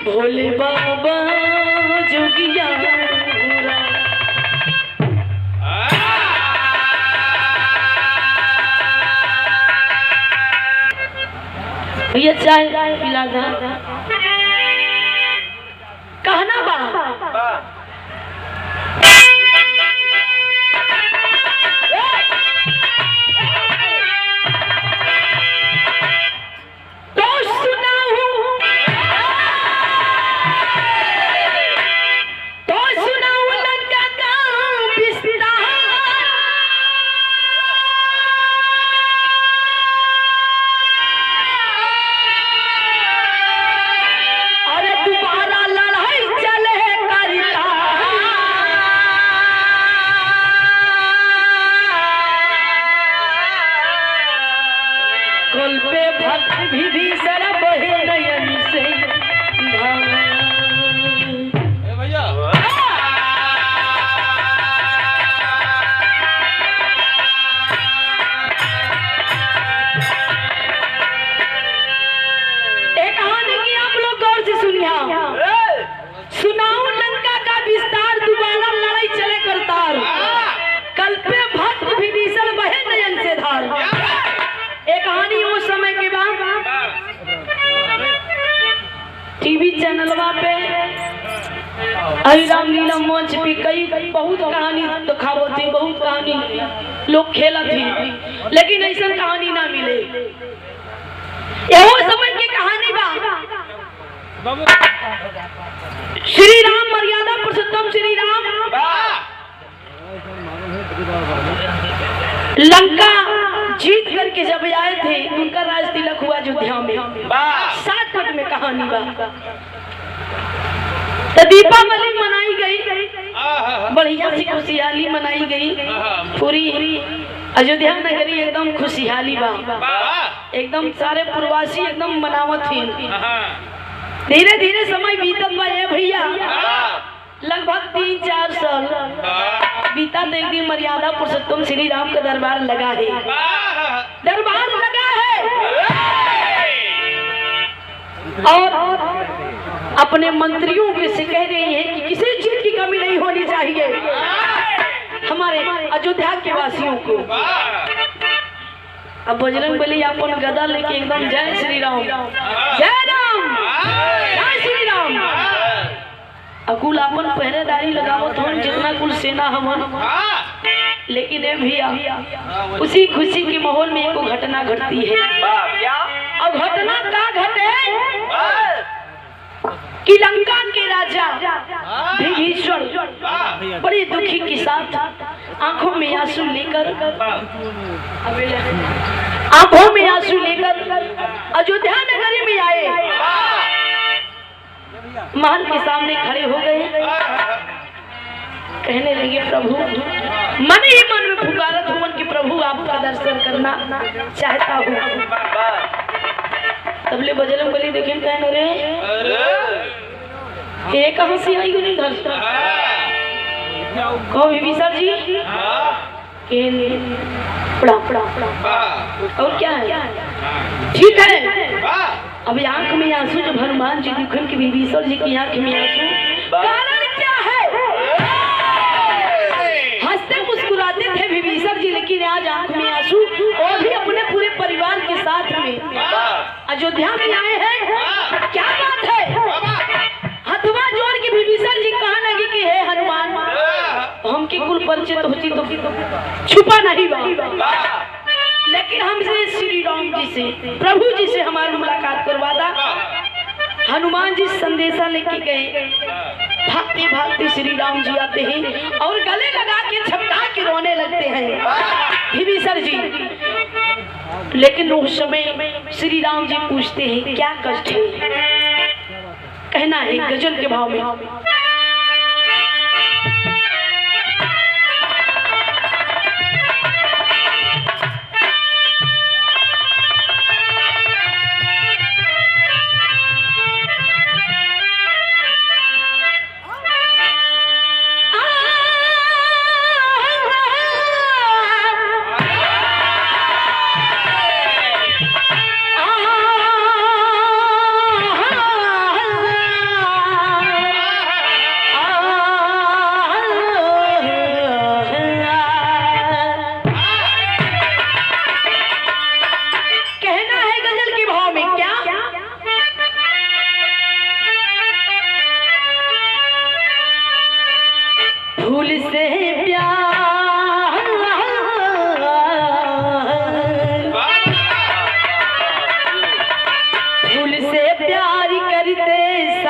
भोले बाबा जोगिया भैया चाय पिला दे कहना बा टीवी चैनलवा पे रामलीला मंच पे कई बहुत कहानी दिखावो थी, बहुत कहानी लोग खेला थी, लेकिन ऐसा कहानी ना मिले। यहो समय की कहानी बा श्री राम मर्यादा पुरुषोत्तम श्री राम लंका जीत करके जब आए थे उनका राज तिलक हुआ अयोध्या में। 7 पट में कहानी बा। तो दीपावली मनाई गई, बढ़िया सी खुशहाली मनाई गई, पूरी अयोध्या नगरी एकदम खुशहाली बा, एकदम सारे प्रवासी एकदम मनावत थी। धीरे धीरे समय बीतत बा भैया, लगभग 3-4 साल बीता। तो एक दिन मर्यादा पुरुषोत्तम श्री राम का दरबार लगा है, दरबार लगा है और अपने मंत्रियों के से कह रहे हैं कि किसी चीज की कमी नहीं होनी चाहिए हमारे अयोध्या के वासियों को। अब बजरंग बली अपन गदा लेके एकदम जय श्री राम, जय राम, जय श्री राम। अकुल अपन पहरेदारी लगावत हम जितना कुल सेना हमन, लेकिन ए भैया उसी खुशी के माहौल में एक घटना घटती है। अब घटना का घटे कि लंका के राजा विभीषण बड़े दुखी के साथ आंखों में आंसू लेकर अयोध्या नगरी में आए, महल के सामने खड़े हो गए, कहने लगे प्रभु, मन ही मन में पुकारत हूँ कि प्रभु आपका दर्शन करना चाहता हूँ। तबले बजरंग बली देखे कहने रे ये कहाँ से आई नहीं घर से कहो विभीषण जी पड़ा और क्या है ठीक है। अभी आंख में आंसू जब हनुमान जी दिखन की विभीषण जी की आंख में आंसू, कारण क्या है? हंसते मुस्कुराते थे विभीषण जी, लेकिन आज आंख में आंसू, और भी अपने पूरे परिवार के साथ में अयोध्या में आए हैं। क्या बात है? हथवा जोड़ के विभीषण जी कहने लगे कि हे हनुमान, हमके कुल परिचित होती तो छुपा नहीं बा, लेकिन हमसे श्री राम जी से, प्रभु जी से हमारी मुलाकात करवाता। हनुमान जी संदेशा लेके गए, भागते भागते श्री राम जी आते हैं और गले लगा के झपटा के रोने लगते हैं विभीषण जी। लेकिन उस समय श्री राम जी पूछते हैं क्या कष्ट है? कहना है गजल के भाव में,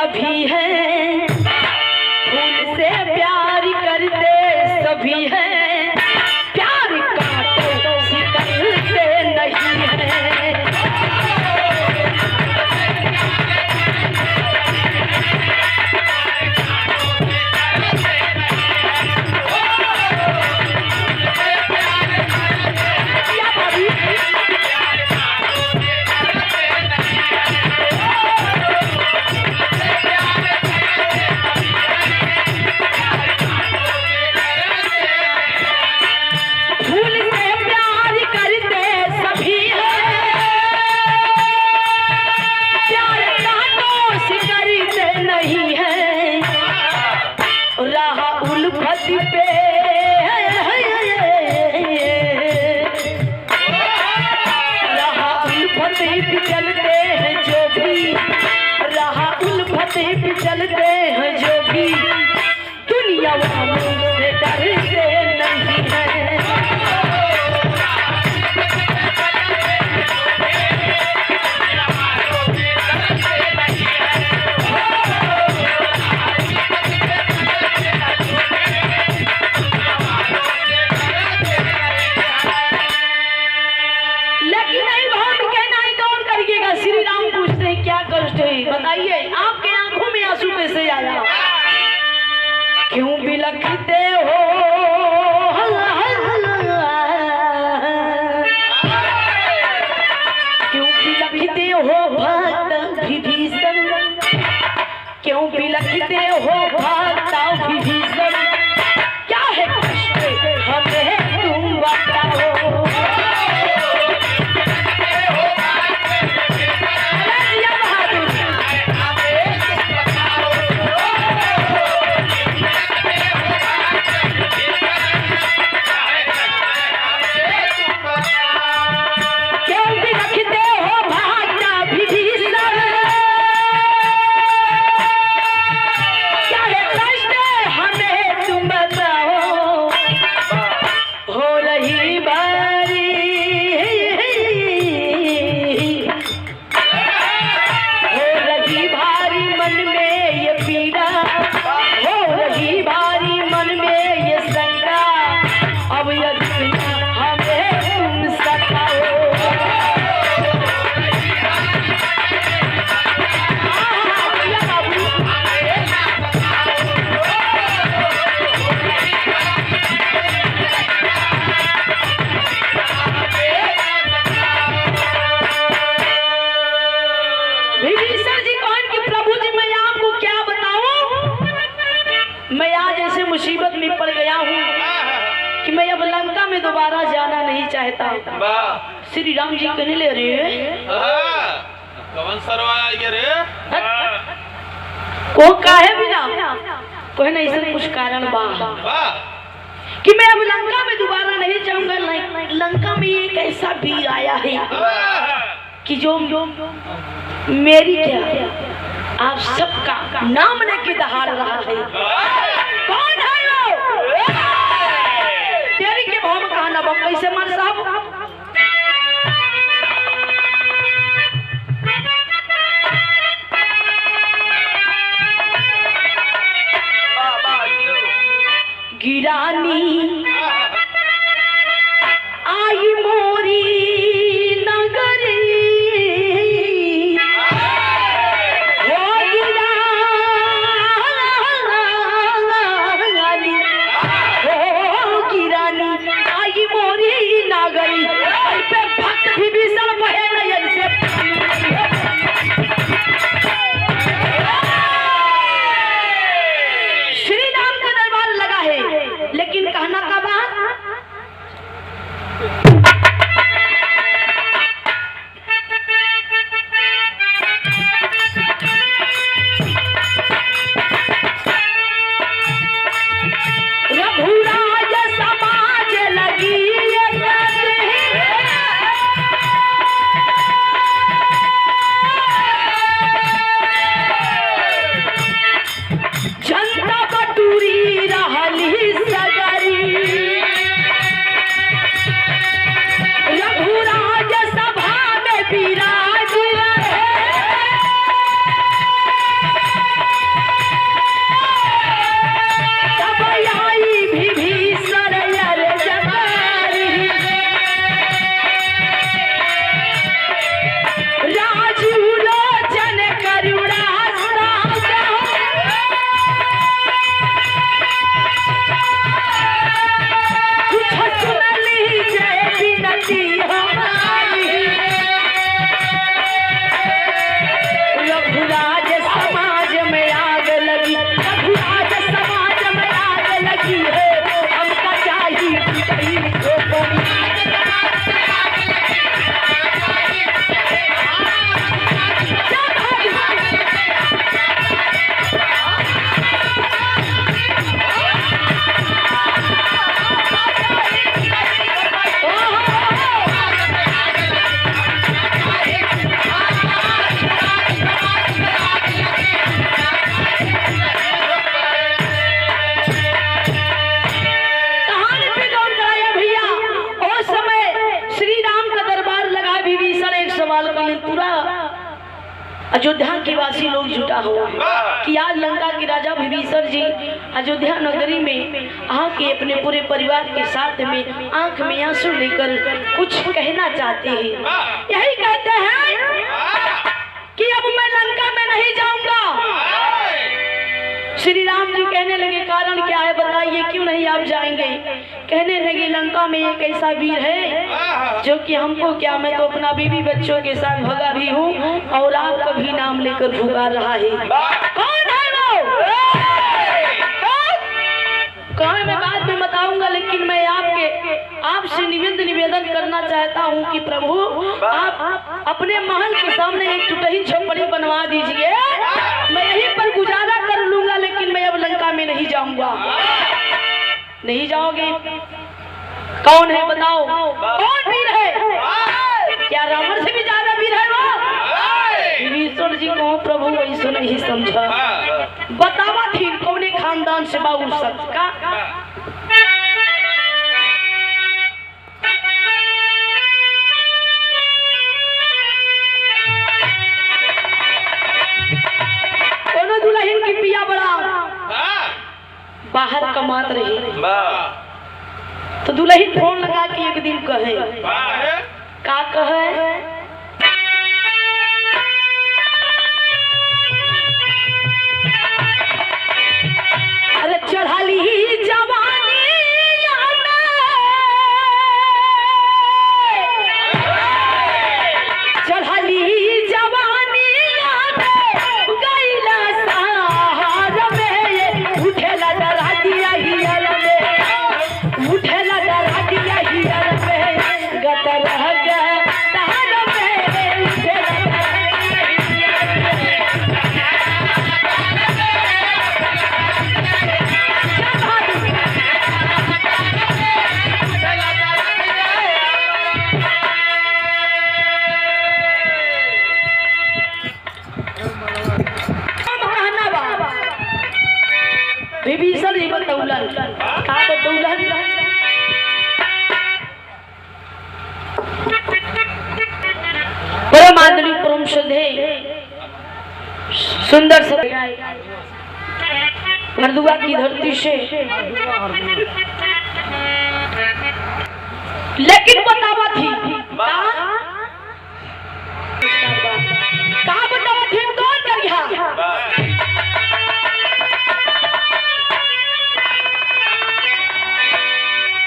सभी हैं, फूल से प्यार करते सभी हैं, प्यार काटे सिकलते नहीं है। चलते हैं जो भी दुनिया वालों से डरते नहीं है। लेकिन नहीं बहुत कहना है, कौन करिएगा? श्री राम पूछते हैं क्या कष्ट है बताइए, आपके आंखों में आंसू कैसे आया? क्यों बिलखते हो क्यों बिलखते हो भक्त विभीषण, क्यों बिलखते हो भक्त विभीषण, क्या है कष्ट हमें तुम बताओ। मुसीबत में पड़ गया हूँ कि मैं अब लंका में दोबारा जाना नहीं चाहता। श्री राम जी कहने ले रे कौन सरवाया ये रे को काहे बिना कोई नहीं, ऐसा कुछ कारण बा कि मैं अब लंका में दोबारा नहीं जाऊंगा। लंका में एक ऐसा वीर आया है कि जो मेरी क्या आप सबका नाम लेके दहाड़ रहा है। कौन है वो? तेरी के भाव में कहा ना बम कैसे मर साहब? गिरानी आई मोरी नगरी, कहना का अयोध्या के वासी लोग जुटा हो कि आज लंका के राजा विभीषण जी अयोध्या नगरी में आके अपने पूरे परिवार के साथ में आंख में आंसू लेकर कुछ कहना चाहते हैं। यही कहते हैं कि अब मैं लंका में नहीं जाऊंगा। श्री राम जी कहने लगे कारण क्या है बताइए, क्यों नहीं आप जाएंगे? कहने लगे लंका में एक ऐसा वीर है जो कि हमको क्या, मैं तो अपना बीवी बच्चों के साथ भगा भी हूँ और आपका भी नाम लेकर पुकार रहा है। कौन है वो? कौन? मैं बाद में बताऊंगा, लेकिन मैं आपसे निवेदन करना चाहता हूँ कि प्रभु आप अपने महल के सामने एक टूटी झोपड़ी बनवा दीजिए, मैं यहीं पर गुजारा कर लूंगा, लेकिन मैं अब लंका में नहीं जाऊंगा। नहीं जाओगे? कौन है बताओ? कौन वीर है? क्या रावण से भी ज्यादा वीर है वो? विभीषण जी को प्रभु ऐसा नहीं समझा। बतावा थी कौने खानदान से बाबू शख्स का? दुल्हन की पिया बड़ा बाहर कमात रही, तो दुल्हन फोन लगा के एक दिन कहे का कहे, अरे चढ़ाली जवानी विभीषण जी बतौलन का बतौलन परम आदरणीय परम श्रद्धेय सुंदर हरदुआ की धरती से, लेकिन बतावा थी का बतावा थी कौन करिया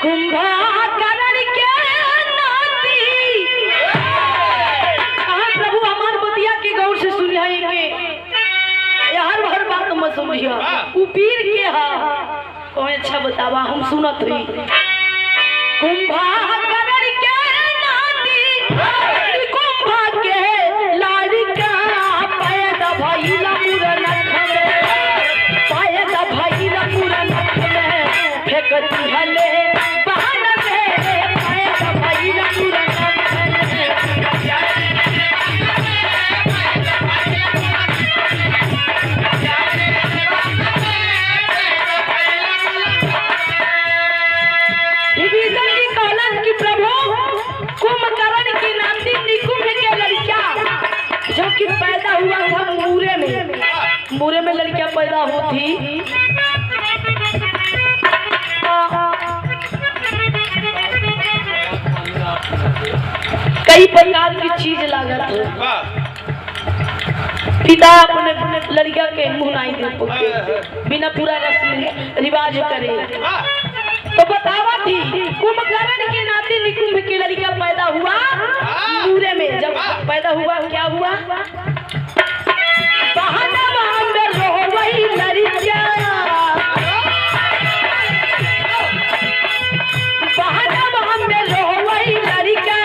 कुंभकर्ण के नाती। कहा प्रभु हमार बतिया के गौर से सुनिया के हर बात मत समझिया, पीर के हा कोई अच्छा बतावा हम सुनत रही। कुंभकर्ण के नाती कुंभ के लाड़का पैदा भइला मुरनख में, पैदा भइला मुरनख में फेंकती हले पैदा हुआ था मूरे में लड़कियां पैदा होती, कई प्रकार की चीज लागत है। पिता अपने लड़किया के मुंह नहीं दे बिना पूरा रस्म रिवाज करे, तो बतावा थी कुंभकर्ण के नाते निकुंभ की लड़कियां पैदा हुआ मूरे में। जब पैदा हुआ क्या हुआ, बहाना में रो वही लड़कियां, बहाना में रो वही लड़कियां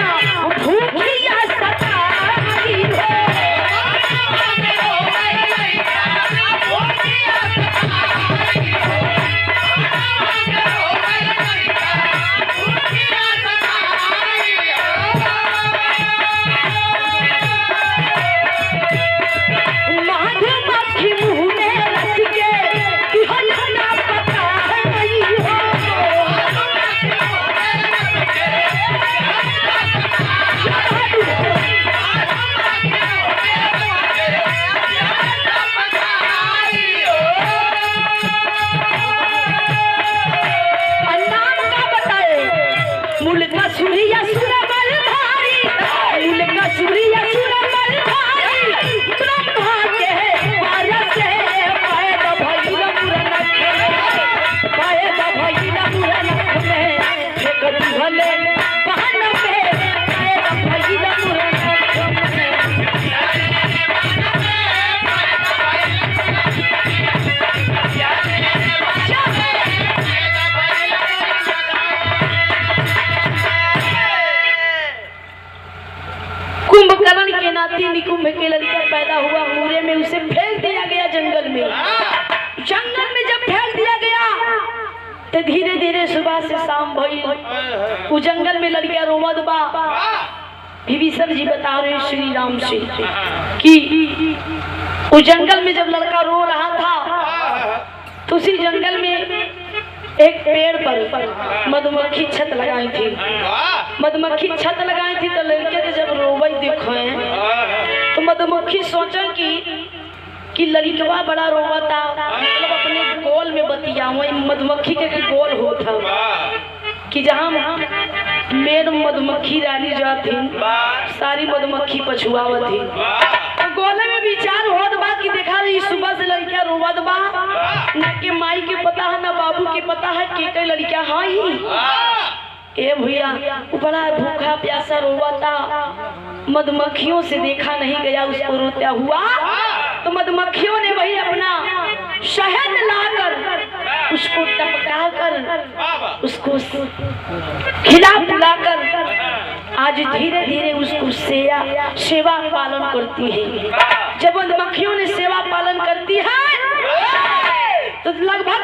भूखिया सताई है। सुबह से शाम भई उ जंगल में लड़किया रोवत बा। विभीषण जी बता रहे श्री राम से कि उस जंगल में जब लड़का रो रहा था तो उसी जंगल में एक पेड़ पर मधुमक्खी छत लगाई थी। मधुमक्खी छत लगाई थी तो लड़के के जब रोवई देखो तो मधुमक्खी सोचा कि लड़कवा बड़ा रोवता, मतलब अपने गोल में बतिया वही मधुमक्खी के गोल होता कि जहाँ मेन मधुमक्खी रानी जाती सारी मधुमक्खी पछुआवत थी। तो गोले में विचार होत बा कि देखा रही सुबह से लड़कियां रोवत बा, न के माई के पता है न बाबू के पता है के कई लड़कियां हाँ ही ए भैया बड़ा भूखा प्यासा रोवाता, मधुमक्खियों से देखा नहीं गया उसको रोता हुआ। तो मधुमक्खियों ने वही अपना शहद लाकर उसको टपका कर उसको खिला पिलाकर आज धीरे धीरे उसको सेवा पालन करती है। जब मधुमक्खियों ने सेवा पालन करती है तो लगभग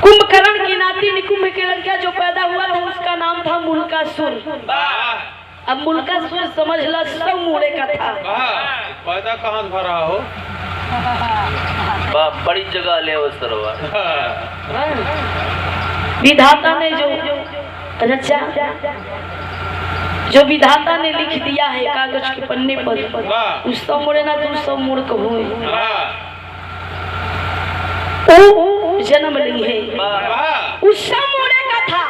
कुंभकर्ण की नाती निकुंभ के लड़का जो पैदा हुआ था उसका नाम था मुल्कासुर। अब मुल्कासुर समझ ला सब मुड़े का था। पैदा कहाँ भरा हो बड़ी जगह ले वो सरोवर। विधाता ने जो रचा, जो विधाता ने लिख दिया है कागज के पन्ने पर उस सब मुड़े ना तुम सब मुड़ कहो जन्म ली है उस सब मुड़े का था।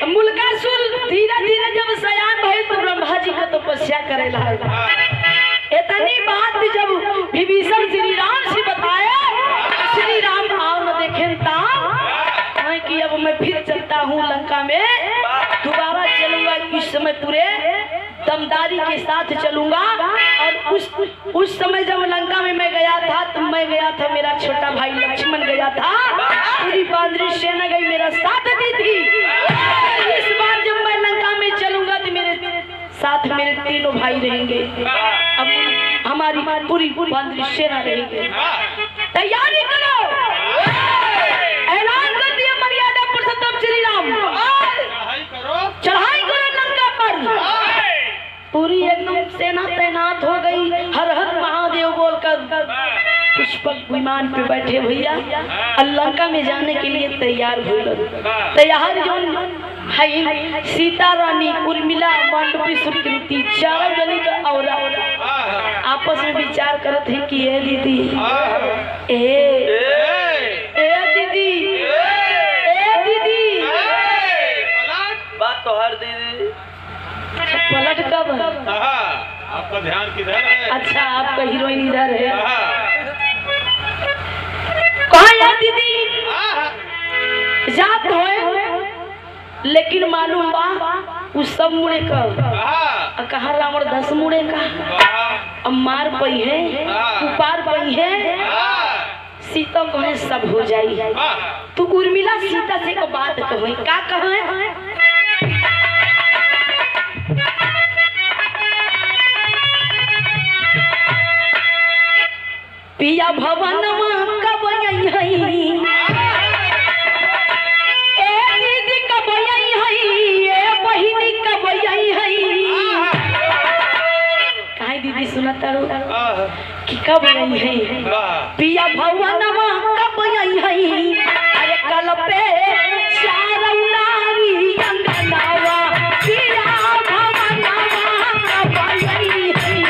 मुल्कासुर धीरे धीरे जब सयान भइल तो ब्रह्मा जी का तपस्या करे लगा। इतनी बात जब विभीषण श्री राम से बताया, श्री राम आओ न देखें कि अब मैं फिर चलता हूँ लंका में, दोबारा चलूंगा इस समय पूरे दमदारी के साथ चलूंगा। और उस समय जब लंका में मैं गया था तो मैं गया था, मेरा छोटा भाई लक्ष्मण गया था, पूरी बांद्री सेना गई मेरा साथ दी थी। इस बार जब मैं लंका में चलूंगा तो मेरे साथ मेरे तीनों भाई रहेंगे, अब हमारी पूरी बांद्री सेना रहेगी। तैयारी करो, ऐलान कर दिया मर्यादा पुरुषोत्तम श्री राम, चढ़ाई करो लंका पर। पूरी एकदम सेना तैनात हो गई, हर हर महादेव बोलकर पुष्पक विमान पे बैठे भैया लंका में जाने के लिए तैयार हुए। तैयार जो है सीता रानी उर्मिला मांडवी सुकृति चारों जनी का और आपस में विचार करते हैं कि ये दीदी दीदी बात तो हर दीदी पलट कब? आपका ध्यान किधर है? अच्छा आपका हीरोइन इधर है। कहाँ यार दीदी जात हो, लेकिन मालूम बा उस सब मुड़े का कहा रावण 10 मुड़े का अब मार पई है उपार पई है, सीता कहे सब हो जाई। तू उर्मिला सीता से को बात कहे का कहे पिया भवन कब आई हई, ए दीदी कब आई हई, ए बहिनी कब आई हई। काहे दीदी सुनत रो कि कब आई हई, पिया भवन कब आई हई, अरे कल पे चारौनारी अंगनावा पिया भवन कब आई हई।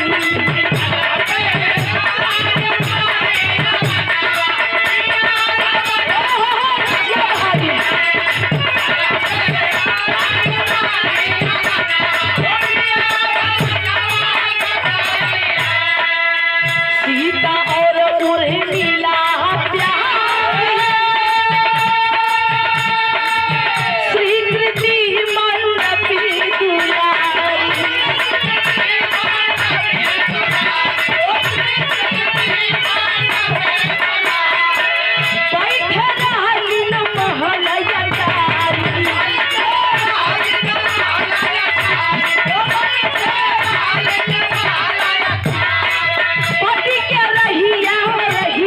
पति के रहिया रही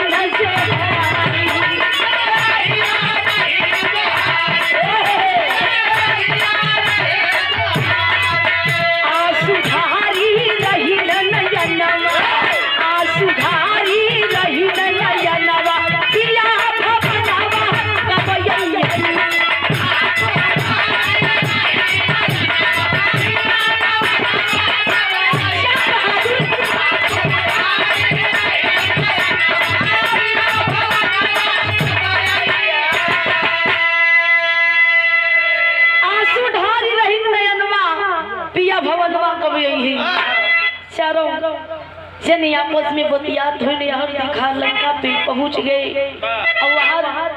जने आपस में बतियात हुए नहर दिखा लंका पे पहुंच गए और वहां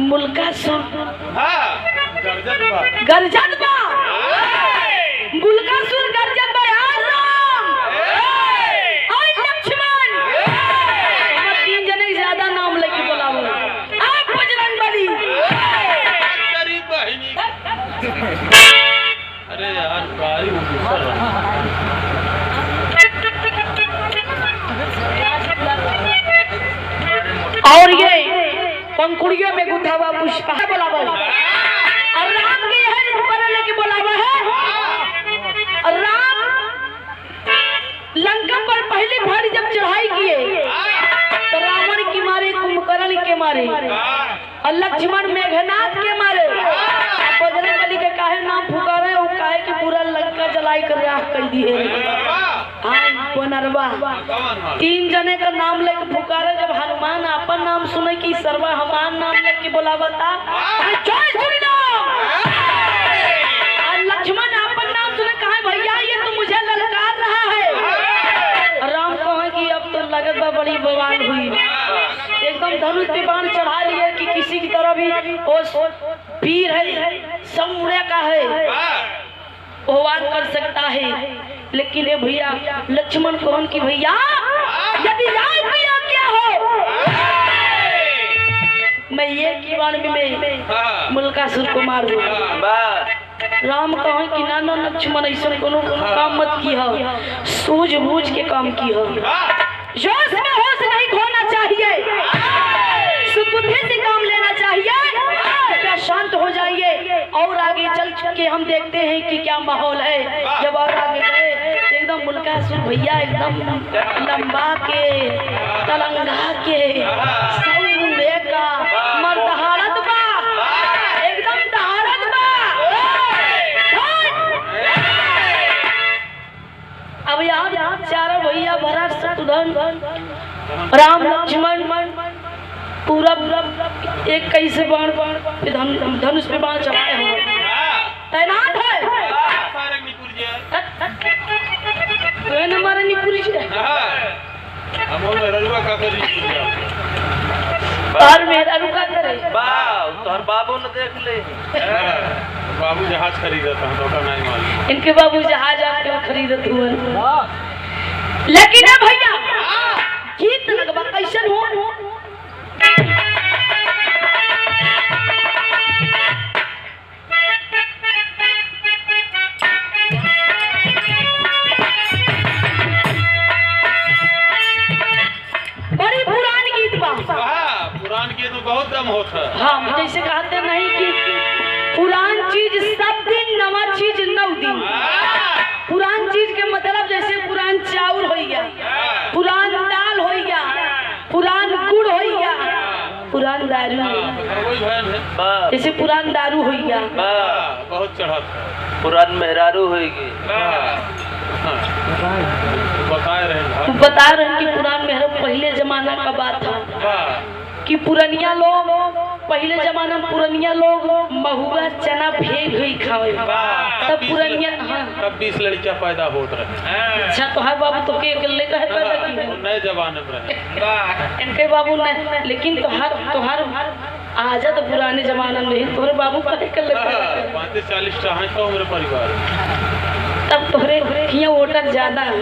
मुल्कासुर गर्जन बा मुल्कासुर गर्जन बा यार राम और लक्ष्मण तीन जने ज्यादा नाम लेके बुलाओ आप बजरंग बली। अरे यार भाई और ये पंखुड़ियों में गुथा हुआ पुष्पा बोलावा और राम के है बनने की बोलावा है। और राम लंका पर पहली बार जब चढ़ाई किए तो रावण की मारे कुंभकर्ण के मारे और लक्ष्मण मेघनाथ के मारे। बजरंग बली के काहे नाम पुकारे वो काहे कि पूरा लंका जलाई कर राख कर दिए। हाँ पुनरवा तीन जने का नाम लेके पुकारे जब हनुमान अपन नाम सुने की सर्वा हमार नाम लेके बोलावता जय श्री राम। और लक्ष्मण अपन नाम सुने कहा भैया ये तो मुझे ललकार रहा है। राम कहे कि अब तो लगत बा बड़ी बवाल हुई एकदम धनुष पे बाण चढ़ा लिए कि किसी की तरह भी वो वीर है समुड़े का है वो वार कर सकता है। लेकिन ये भैया लक्ष्मण कौन की भैया यदि राय भैया क्या हो मैं ये की बाण में मुल्कासुर को मार दूंगा। राम कहे कि ना ना लक्ष्मण ऐसा कोनो काम मत की हो सूझबूझ के काम की हो जोश में होश नहीं खोना चाहिए सुबुद्धि से काम लेना चाहिए। क्या शांत हो जाइए और आगे चल के हम देखते हैं कि क्या माहौल है। जब और आगे गए एकदम मुल्कासुर भैया एकदम लंबा के तलंगा के सौरे का मर्दहारत बा एकदम दहारत बा। अब यहाँ चारों भैया भरत शत्रुघ्न राम लक्ष्मण पूरा एक कैसे बाण धनुष पे बाण चलाए हुए तैनात है। मेरा रुका करे तोहर बाबू ने देख ले बाबू जहाज खरीदा था तो नहीं मालूम इनके बाबू जहाज आजकल खरीदत हुए। लेकिन भैया गीत लगवा कैसन हो बड़ी पुरानी गीत बा। पुरान के तो बहुत दम होता है। हाँ जैसे कहते नहीं कि पुरान चीज सब दिन नवा चीज नौ दिन। पुरान चीज के मतलब जैसे पुरान चाउर हो गया पुरान दाल हो गया पुरान गुड़ हो गया पुरान दारू जैसे पुरान दारू हो गया बहुत चढ़ा पुरान मेहरारू होगी बता रहे हैं कि पुरान मेहरा पहले जमाना का बात था कि पुरनिया लोग पहले जमाना में पुरनिया लोग महुआ चना भेज हुई खावे तब पुरनिया तब 20 लड़कियां पैदा होत रहे। अच्छा तो हर बाबू तो के अकेले का है पैदा की नए जमाने में रहे इनके बाबू ने लेकिन तोहर आजा तो पुराने जमाना में तोहरे बाबू का अकेले 35-40 चाहे तो मेरे परिवार तब तोहरे यहाँ वोटर ज्यादा है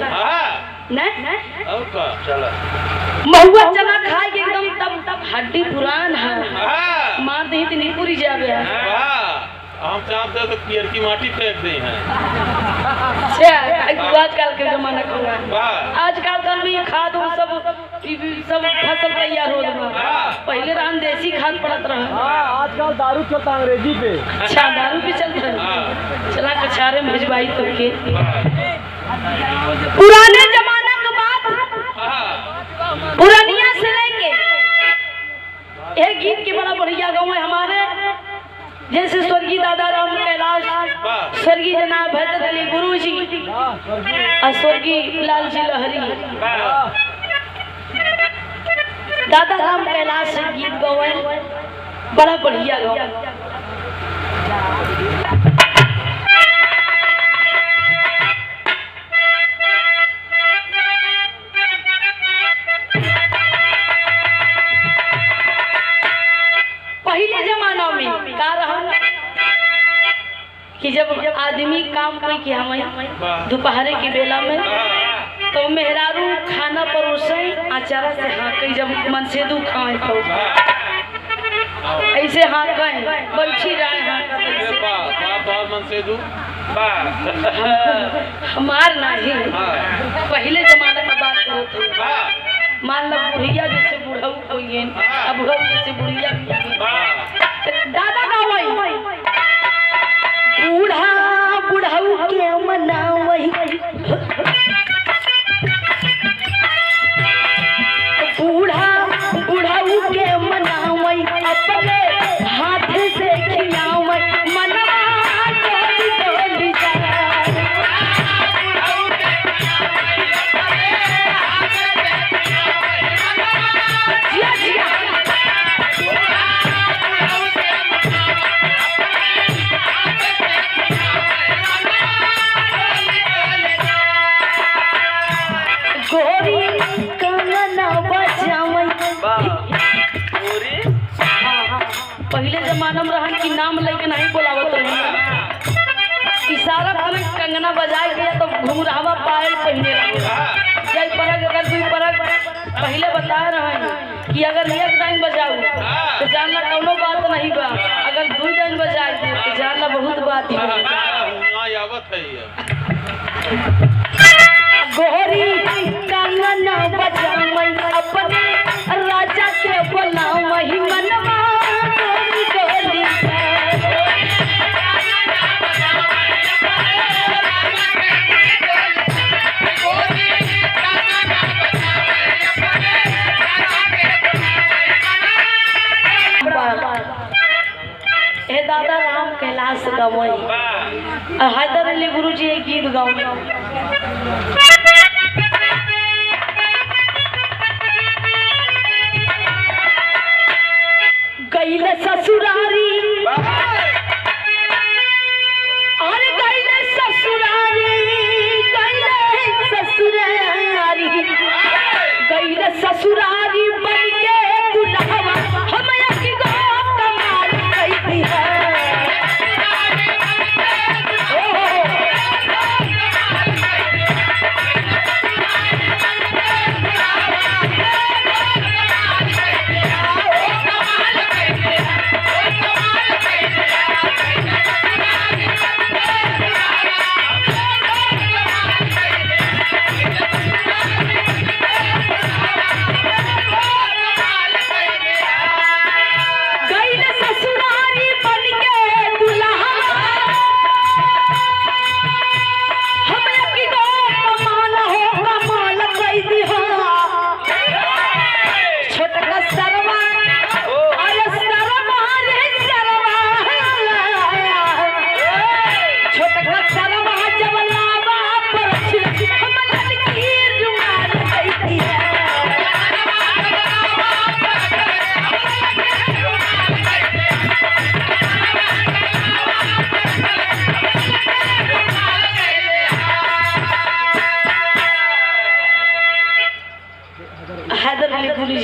नहीं अब का चला महुआ चना खाए के एकदम तब हड्डी पुरान है मार दे तो नहीं पूरी जा गया हम चाहते तो पियर की माटी फेंक दे हैं। आजकल के जमाना का आजकल कल में खाद सब फसल तैयार हो रहा पहले रान देसी खाद पड़त रहा आजकल दारू चलता अंग्रेजी पे। अच्छा दारू पे चलता है चला कछारे में भिजवाई तो के पुराने जमाना के बात पुरानिया से लेके एक गीत के बड़ा बढ़िया गाँव है हमारे जैसे स्वर्गीय दादा राम कैलाश स्वर्गीय जनाब भैदत अली गुरु जी और स्वर्गीय लाल जी लहरी दादा राम कैलाश से गीत गए बड़ा बढ़िया गाँव आदमी काम कोई किया हमें दोपहर की बेला में तो मेहरारू खाना परोसे अचारा से हाँक जब मन से दू खाए तो ऐसे हाँक बैठी रहे मन से दू हमार नहीं पहले जमाने में बात करो तो मान लो बुढ़िया जैसे बुढ़ऊ कोई अब बुढ़ऊ जैसे बुढ़िया दादा का वही बूढ़ा बुढ़ऊ के मना वही बूढ़ा बुढ़ऊ के मना वही अपने हाथ से खिलावे मनवा डोली डोली पहले जमाना में रहन की नाम लेके नहीं बोलावत रहे इशारा कर कंगना बजाए गया तो घुंघरावा पायल पहने जय परग अगर दुई परग पहले बता रहे कि अगर एक दिन बजाऊ तो जानना कौनो बात नहीं बा अगर दुई दिन बजाए तो जानना बहुत बात गोरी कंगना बजावई अपने राजा के बोलावई मनवा दादा राम कैलाश गवई हैदर अली गुरु जी एक गीत गाओ गईले ससुरारी अरे गईले ससुरारी गईले ससुरारी बन के दुल्हवा हम की गो कमाल कैसी है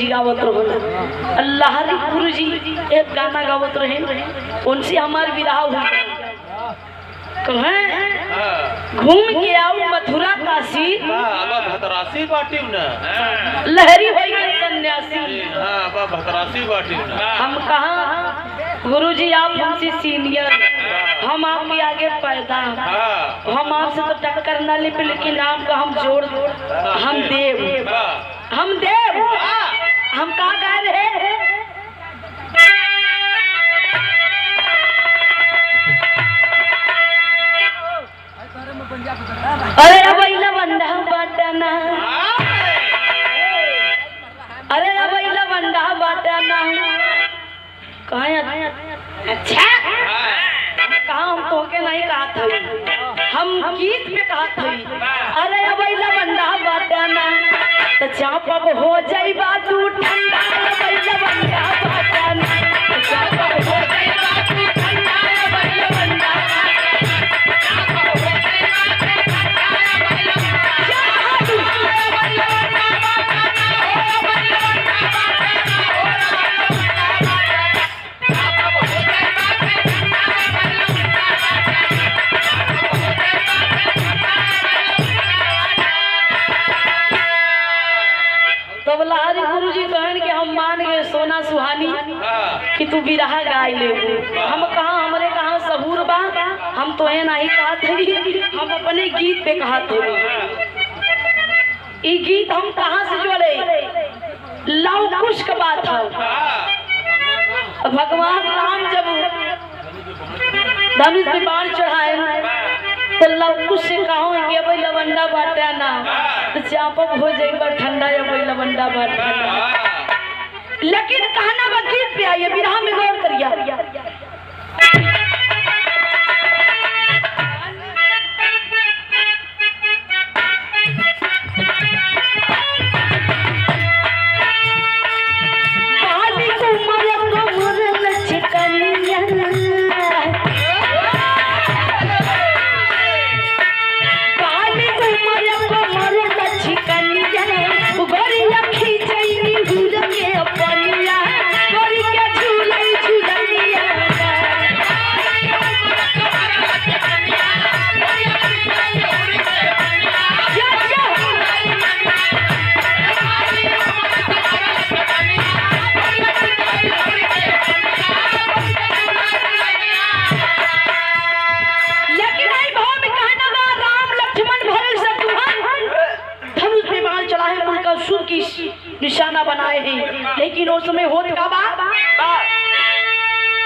गावत रहो अल्लाह गुरु जी एक गाना गावत रहे उनसे हमारे विराह हुआ कहें घूम के आओ मथुरा काशी भतरासी बाटी न लहरी हो गई सन्यासी भतरासी बाटी हम कहा गुरु जी आप हमसे सीनियर हम आपके आगे पैदा हम आपसे तो टक्कर न ले लेकिन आपका हम जोड़ हम देव हम कहा गए रहे अरे अबैला बंदा बाटना अरे अबैला बंदा बाटना कहाँ अच्छा कहा हम तो के नहीं कहा था हम गीत में कहा था अरे अबैला बंदा बाटना तो चाप अब हो जाई बात ठंडा अबैला बंदा बाटना चाप अब हो जाई बात ठंडा अबैला बंदा मेहरारू जी कहन कि हम मान गए सोना सुहानी कि तू बिरहा गाय ले। हम कहाँ हमरे कहाँ सबूर बा, हम तो है नहीं कहा थे, हम अपने गीत पे कहा थे। ये गीत हम कहाँ से जोड़े, लव कुश का बात है। भगवान राम जब धनुष पे बाण चढ़ाए तो लव कुश से कहो कि अब लवंडा बाटा ना तो चापक हो जाएगा ठंडा, अब लवंडा बाटा। लेकिन कहना वकील पे आइए, बिरहा में गौर करिए। निशाना बनाए हैं, लेकिन उस समय होत का बात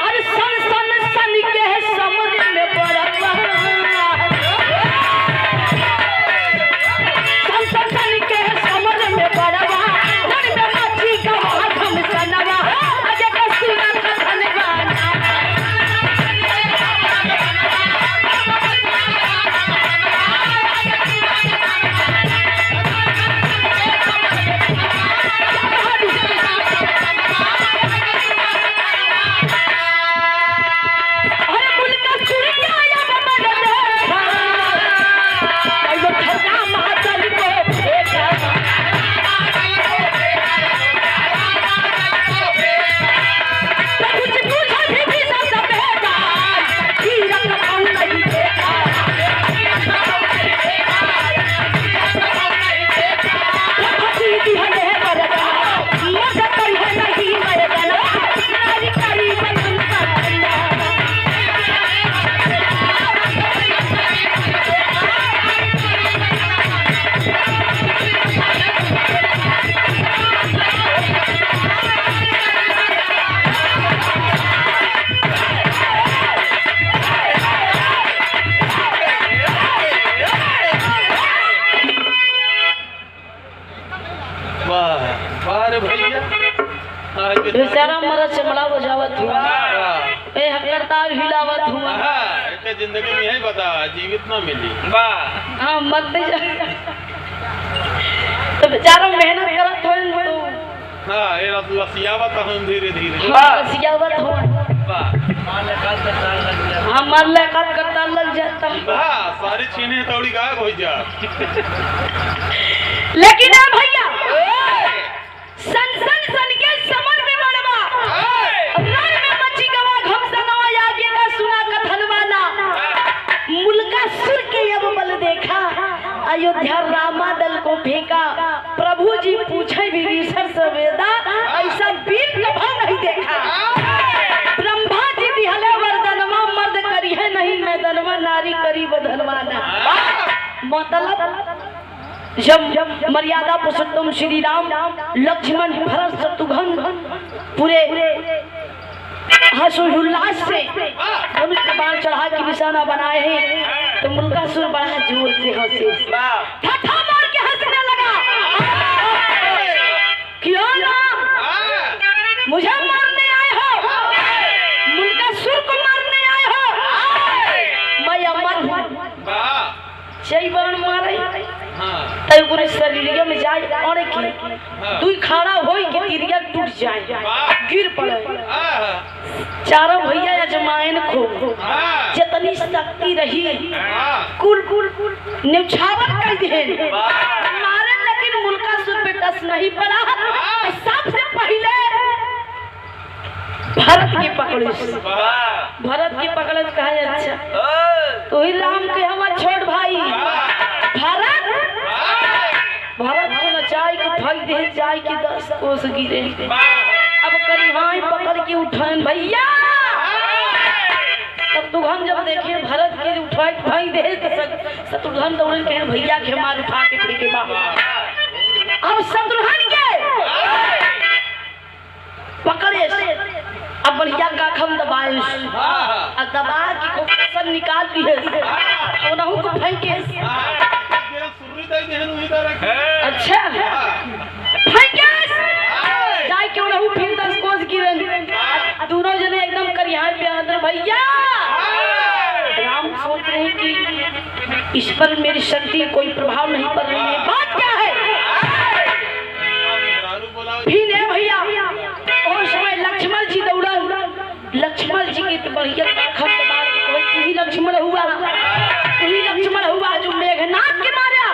अरे सन सन सन के समुद्र में बरफा, सन सन सन के समुद्र में बरफा, मन में मच्छी का हाथम सनवा, अजय का सुना धनवान। बेचारा मरा चमड़ा बजावत हुआ, ए हकरतार हिलावत हुआ। हां जिंदगी में यही बता जीवित ना मिली। वाह हां मत जा तो बेचारा मेहनत करत हो तो हां ये लसियावत हम धीरे धीरे लसियावत हो। वाह हमार लेकर करता लग जाता। हां सारी छीने तौड़ी गायब हो जा। लेकिन अब भैया सन सन सन के समर में बड़वा रण में मची गवा घमसनवा आगे का सुना कथनवाना मुल्का सुर के अब बल देखा अयोध्या रामा दल को फेंका। प्रभु जी पूछे विभीषण से वेदा ऐसा वीर कभी नहीं देखा। ब्रह्मा जी दिहले वरदानवा मर्द करी है नहीं मैदानवा नारी करी बधनवाना। मतलब जब मर्यादा पुरुषोत्तम श्री राम लक्ष्मण भरत शत्रुघ्न पूरे हर्षोल्लास से धनुष के बाण चढ़ा के निशाना बनाए हैं तो मुल्कासुर बड़ा जोर से हंसे, ठठा मार के हंसने लगा। क्यों ना मुझे मारने आए हो, मुल्कासुर को मारने आए हो, मैं अमर हूँ। जय बाण मारे तय पूरे शरीर में जाए और की तू खड़ा होई के तिरिया टूट जाए गिर पड़े। चारों भैया अजमाइन खो जितनी शक्ति रही कुल कुल न्यौछावर कर दे मारे, लेकिन मुल्कासुर पे टस नहीं पड़ा। सबसे पहले भरत की पकड़े, भरत की पकड़े कहा अच्छा तो ही राम के हमार छोड़ भाई भरत, भरत को नचाई को फल दे जाए जाए कि 10 कोस गिरे। अब करिहाई पकड़ के उठान भैया, तब दुल्हन जब देखे भरत के उठाए भाई दे शत्रुघ्न दौड़े कहे भैया के मार उठा के फेंके बाहर। अब शत्रुघ्न के पकड़े अब बढ़िया का खम दबाए और दबा के कोसन निकाल दिए और नहु को फेंके। अच्छा फेंके जाए क्यों नहु फिर 10 कोस गिरे। दोनों जने एकदम करिहाई पे अंदर भैया। राम सोच रहे कि इस पर मेरी शक्ति कोई प्रभाव नहीं पड़ रही है, बात क्या है। फिर भैया और समय लक्ष्मण जी दौड़ा। लक्ष्मण जी की तो बढ़िया तू ही लक्ष्मण हुआ, तू ही लक्ष्मण हुआ जो मेघनाथ के मारा।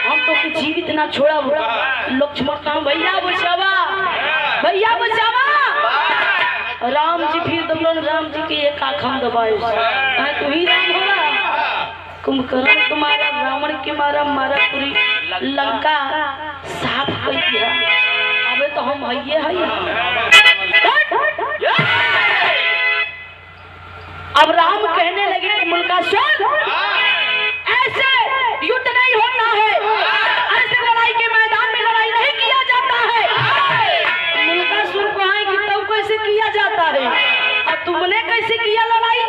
हम तो कि जीवित ना छोड़ा। लक्ष्मण कहा भैया बचावा, भैया बचावा। राम जी फिर दौड़न, राम जी के एक आँख दबाए तू ही राम होगा। कुंभकर्ण को मारा, रावण के मारा, मारा पूरी लंका साफ कर दिया। अबे तो हम भैये है। अब राम कहने लगे कि मुल्कासुर ऐसे युद्ध नहीं होता है, ऐसे लड़ाई के मैदान में लड़ाई नहीं किया जाता है। मुल्कासुर को आए कि तब कैसे किया जाता है और तुमने कैसे किया लड़ाई।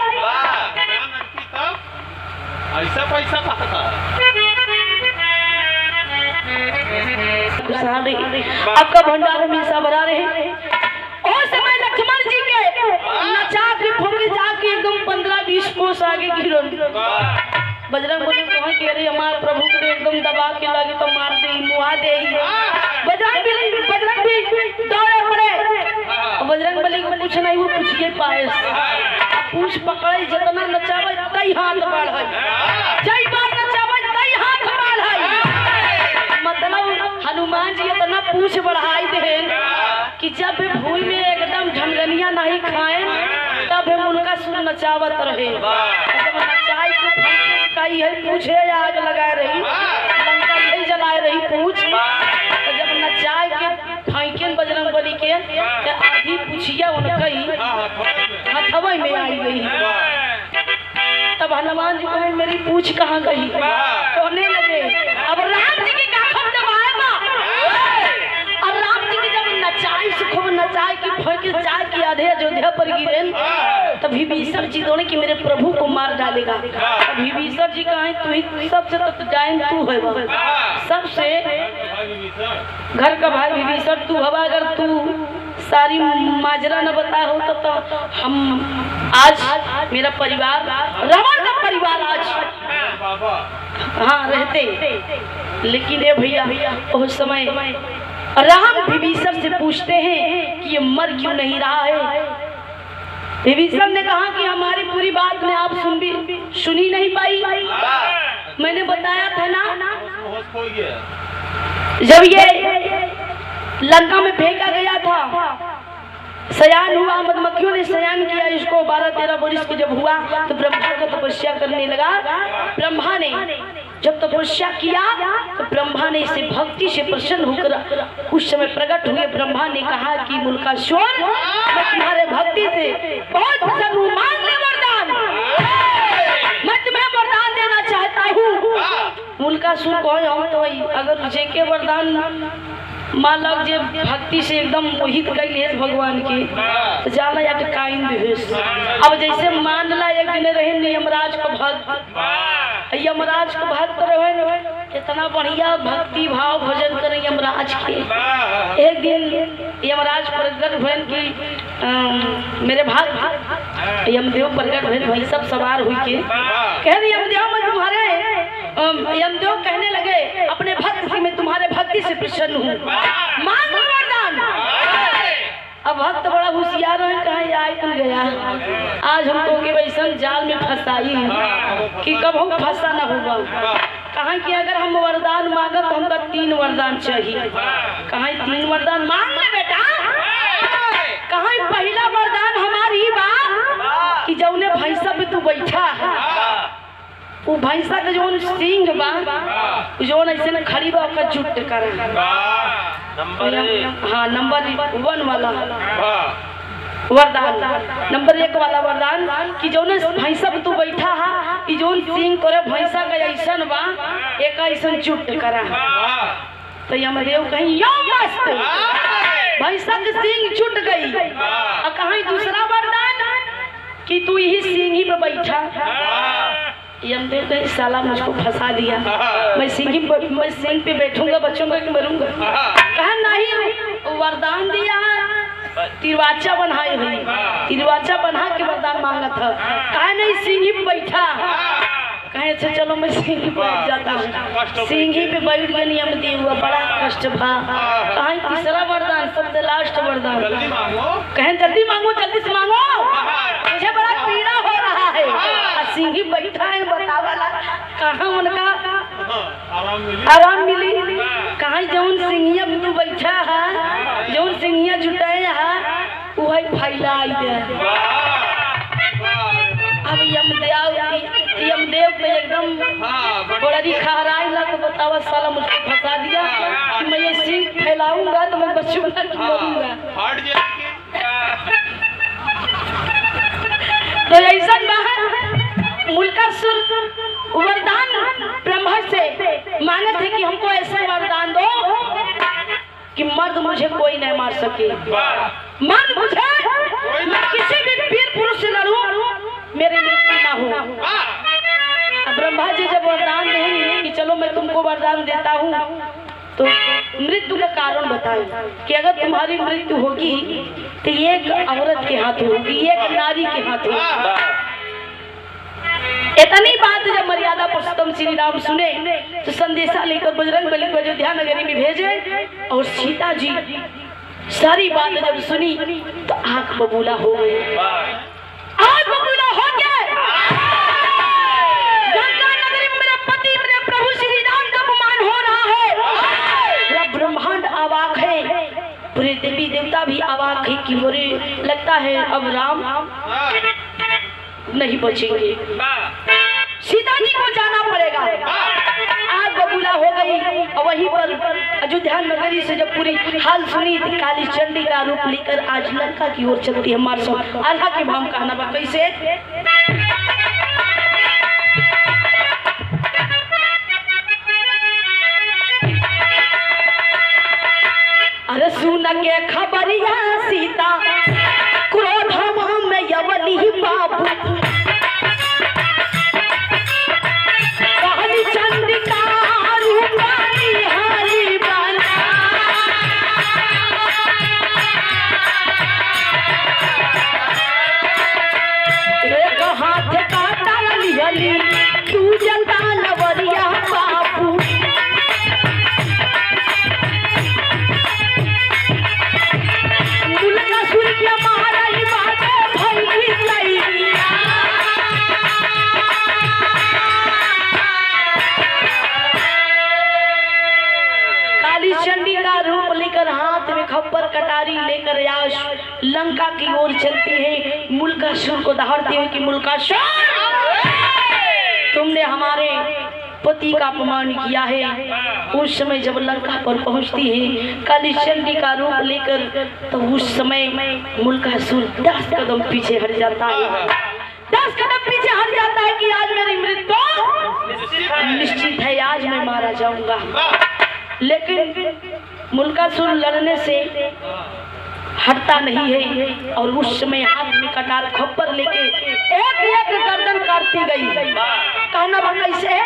ऐसा पैसा आपका भंडार हमेशा भरा रहे। और समय लक्ष्मण जी के नचा के फोके जाके एकदम 15-20 कोस आगे गिरो। बजरंग बली कहा कि अरे हमारे प्रभु को एकदम दबा के लगे तो मार दे मुआ दे। बजरंग भी दौड़े पड़े। बजरंग बली को कुछ नहीं, वो पूछिए पाए पूछ पकड़े जितना नचावे तई हाथ बढ़े, जय बार नचावे तई हाथ बढ़े। मतलब हनुमान जी इतना पूछ बढ़ाई दे कि जब भूल में एकदम ढंगनिया नहीं खाए तब हम उनका सुर नचावत रहे। जब नचाई को कई है पूछे आग लगाए रही, लंका नहीं जलाए रही पूछ। तो जब नचाए के फेंके बजरंग बली के आधी पूछिया उनकई हथवा में आई गई। तब हनुमान जी कहे मेरी पूछ कहाँ गई, कहने लगे अब राम जी की काखम दबाएगा। और राम जी की जब नचाई से खूब नचाई की फेंके चाय की आधे अयोध्या पर गिरे तब विभीषण जी दोनों कि मेरे प्रभु को मार डालेगा। तब विभीषण जी कहे तू ही सबसे तो जाइन तू है, सबसे घर का भाई विभीषण तू हवा। अगर तू सारी माजरा न बताया हो तो हम आज मेरा परिवार रावण का परिवार आज हाँ रहते। लेकिन ये भैया उस समय राम विभीषण से पूछते हैं कि ये मर क्यों नहीं रहा है। विभीषण ने कहा कि हमारी पूरी बात में आप सुनी नहीं पाई। मैंने बताया था ना जब ये लंका में फेंका गया था, सयान हुआ, मधुमक्खियों ने सयान किया इसको। 12-13 वर्ष के जब हुआ तो ब्रह्मा का तपस्या करने लगा। ब्रह्मा ने जब तपस्या किया तो ब्रह्मा ने इसे भक्ति से प्रसन्न होकर उस समय प्रकट हुए। ब्रह्मा ने कहा कि मुल्कासुर मैं तुम्हारे भक्ति से बहुत प्रसन्न हूँ, मांग ले वरदान, मैं तुम्हें वरदान देना चाहता हूँ। मुल्कासुर को हम तो अगर जेके वरदान मान लो जे भक्ति से एकदम मोहित कैले भगवान की तो जाना या काइन बेहोश। अब जैसे मान ला एक दिन रहे यमराज को भक्त, यमराज को भक्त रहे इतना बढ़िया भक्ति भाव भजन करे यमराज के। एक दिन यमराज प्रकट भवन की मेरे भक्त यमदेव प्रकट भवन भाई सब सवार हुई के कह रहे यमदेव मैं तुम्हारे यमदेव कहने लगे अपने भक्त से मैं तुम्हारे भक्ति से प्रसन्न हूँ, मांग वरदान। अब भक्त बड़ा होशियार है, कहीं आए तुम गया आज हम तो के वैसन जाल में फंसाई कि कब हम फंसा न होगा। कहा कि अगर हम वरदान मांगब तो हमका 3 वरदान चाहिए। कहा 3 वरदान मांग ले बेटा। कहा पहला वरदान हमारी बात कि जौने भैंसा पे तू बैठा है वो भैंसा का जो सिंह बा जो ऐसे न खड़ी बा जुट कर नंबर एक। हाँ नंबर 1 वाला वाह वरदान, नंबर 1 वाला वरदान कि जौन भैंसा पे तू बैठा हा कि जौन सिंह तोरे भैंसा का ऐसन बा एक ऐसन चुट करा वाह तो यमदेव कहीं यो मस्त भैंसा के सिंह छूट गई। और कहीं दूसरा वरदान कि तू यही सिंह ही पे बैठा। यमदेव कहीं साला मुझको फंसा दिया, मैं सिंह पे बैठूंगा बचूंगा कि मरूंगा। कहा नहीं वरदान दिया तिरवाचा बनाए हुई, तिरवाचा बना के वरदान मांगा था। कहा नहीं सिंह ही पे बैठा। कहे अच्छा चलो मैं सिंह पे बैठ जाता हूँ। सिंह ही पे बैठ गया नियम दिए हुआ बड़ा कष्ट भा। कहीं तीसरा वरदान सबसे लास्ट वरदान कहें जल्दी मांगो जल्दी से मांगो मुझे बड़ा पीड़ा हो रहा है। और सिंह ही बैठा है बतावाला कहाँ उनका आराम मिली। कहीं जौन सिंहिया तू बैठा है जौन सिंहिया जुटाए है वही फैला अब यमदेव पे एकदम बड़ा खहराई लग बतावा साला मुझको फंसा दिया कि मैं ये सिंह फैलाऊंगा तो मैं बचूंगा कि मरूंगा। तो ऐसा मुल्कासुर वरदान ब्रह्मा से मांगे थे कि हमको ऐसा वरदान दो कि मर्द मुझे कोई नहीं मार सके, मर्द मुझे मैं किसी भी वीर पुरुष से लड़ूं मेरे मृत्यु ना हो। अब ब्रह्मा जी जब वरदान देंगे कि चलो मैं तुमको वरदान देता हूँ तो मृत्यु का कारण बताएं कि अगर तुम्हारी मृत्यु होगी तो एक औरत के हाथ होगी एक नारी के हाथ होगी। इतनी बात जब मर्यादा पुरुषोत्तम श्री राम सुने तो संदेशा लेकर बजरंगबली को अयोध्या नगरी में भेजे और सीता जी सारी बात जब सुनी तो आंख बबूला हो गए। आंख बबूला हो गए। गंगा नगरी में मेरे पति मेरे प्रभु श्री राम का अपमान हो रहा है। पूरा ब्रह्मांड अवाक है, पूरे देवी देवता भी अवाक है कि मुझे लगता है अब राम नहीं बचेंगे, सीता जी को जाना पड़ेगा। आग बबूला हो गई और वहीं पर अयोध्या नगरी से जब पूरी हाल सुनी तो काली चंडी का रूप लेकर आज लंका की ओर चलती है। हमारे सब आल्हा के भाम कहना बा कैसे अरे सुन के खबरिया सीता क्रोध में यवनी बाबू तू जनता लवरिया बाबू मुल्कासुर के मारई बात भई लैया। काली चंडी का रूप लेकर हाथ में खप्पर कटारी लेकर याश लंका की ओर चलती है मुल्कासुर को दहाड़ती हुई कि मुल्कासुर तुमने हमारे पति का अपमान किया है। उस समय जब लंका पर पहुंचती है काली चंडी का रूप लेकर तो उस समय मुल्कासुर 10 कदम पीछे हट जाता है। 10 कदम पीछे हट जाता है कि आज मेरी मृत्यु निश्चित है, आज मैं मारा जाऊंगा। लेकिन मुल्कासुर लड़ने से हटता नहीं है और उस समय हाथ में कटार खप्पर लेके एक एक गर्दन काटती गई। कहना बा कैसे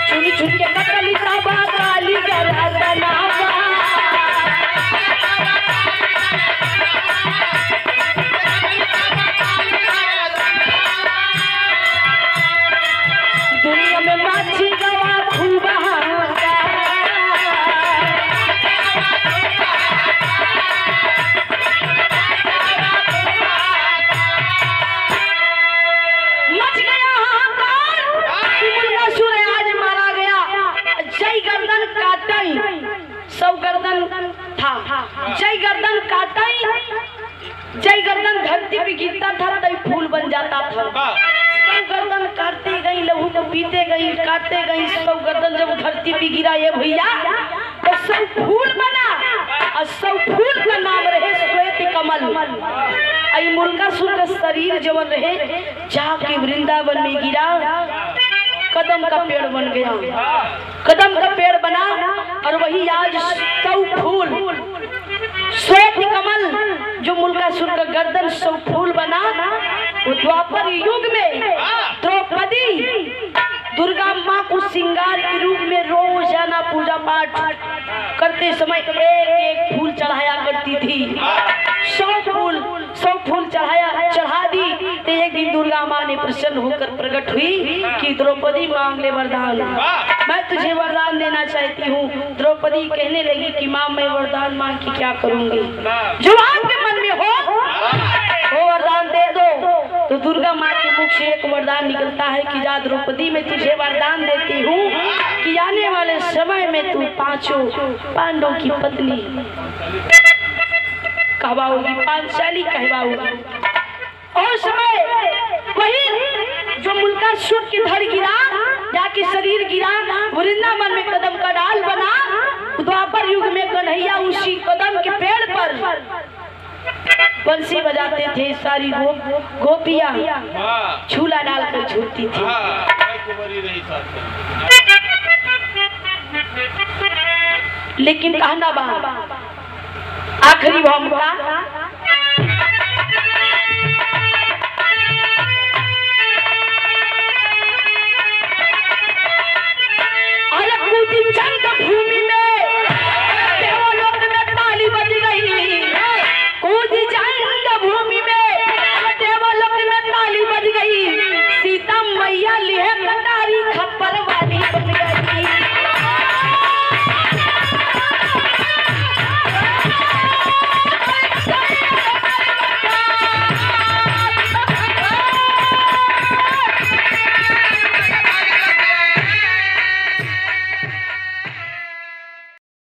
चुन चुन के कटली साबा काली गर्दना दुनिया में माछी गवा खूब मच गया हाहाकार कि मुल्कासुर आज मारा गया। जय गर्दन काटई 100 गर्दन था, जय गर्दन काटई जय गर्दन धरती पे गिरता था तो फूल बन जाता था। 100 सब गर्दन काटते गई, लहू को पीते गई, काटते गई, सब गर्दन जब धरती पे गिरा ये भैया तो सब फूल बना और सब फूल का नाम रहे श्वेत कमल। आई मुल्कासुर का शरीर जवन रहे जाके वृंदावन में गिरा, कदम का पेड़ बन गया, कदम का पेड़ बना और वही आज सब फूल श्वेत कमल जो मुल्कासुर का गर्दन सब फूल बना। वो द्वापर युग में द्रौपदी दुर्गा माँ को श्रृंगार के रूप में रोजाना पूजा पाठ करते समय एक एक फूल चढ़ाया करती थी। 100 फूल चढ़ा दी। तो एक दिन दुर्गा माँ ने प्रसन्न होकर प्रकट हुई कि द्रौपदी मांग ले वरदान, मैं तुझे वरदान देना चाहती हूँ। द्रौपदी कहने लगी कि माँ मैं वरदान मांग के क्या करूँगी, जो आपके मन में हो वो वरदान दे दो। तो दुर्गा माँ के मुख से एक वरदान निकलता है कि जा द्रौपदी मैं तुझे वरदान देती हूँ कि आने वाले समय में तू 5 पांडवों की पत्नी कहवाओगी, पांचाली कहवाओगी। और समय वही जो मुल्कासुर की धड़ गिरा, जाके शरीर गिरा, वृंदावन में कदम का डाल बना। द्वापर युग में कन्हैया उसी कदम के पेड़ पर बंसी बजाते थे, सारी गोपियां झूला डालकर झूलती थी। लेकिन कहना बात आखिरी भूमिका